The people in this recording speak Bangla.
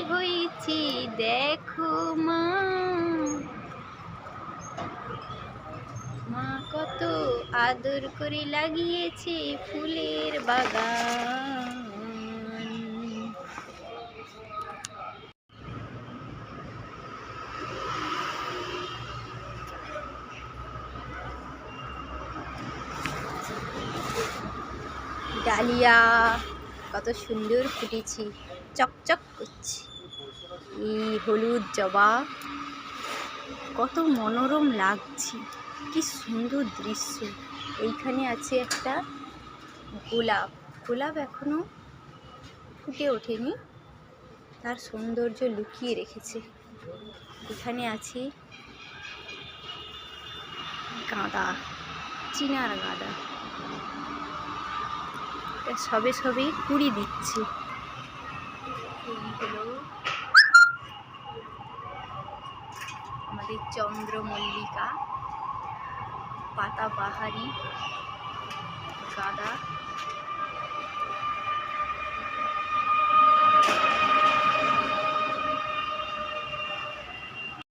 হয়েছি দেখো মা, মা কত আদর করে লাগিয়েছে ফুলের বাগান। ডালিয়া কত সুন্দর ফুটেছে, চকচক করছে। এই হলুদ জবা কত মনোরম লাগছে, কি সুন্দর দৃশ্য। এইখানে আছে একটা গোলাপ, গোলাপ এখনো ফুটে ওঠেনি, তার সৌন্দর্য লুকিয়ে রেখেছে। এখানে আছে গাঁদা, চিনার গাঁদা, সবে সবে কুড়ি দিচ্ছে। এই হলো আমাদের চন্দ্রমল্লিকা, পাতাবাহারি গাঁদা।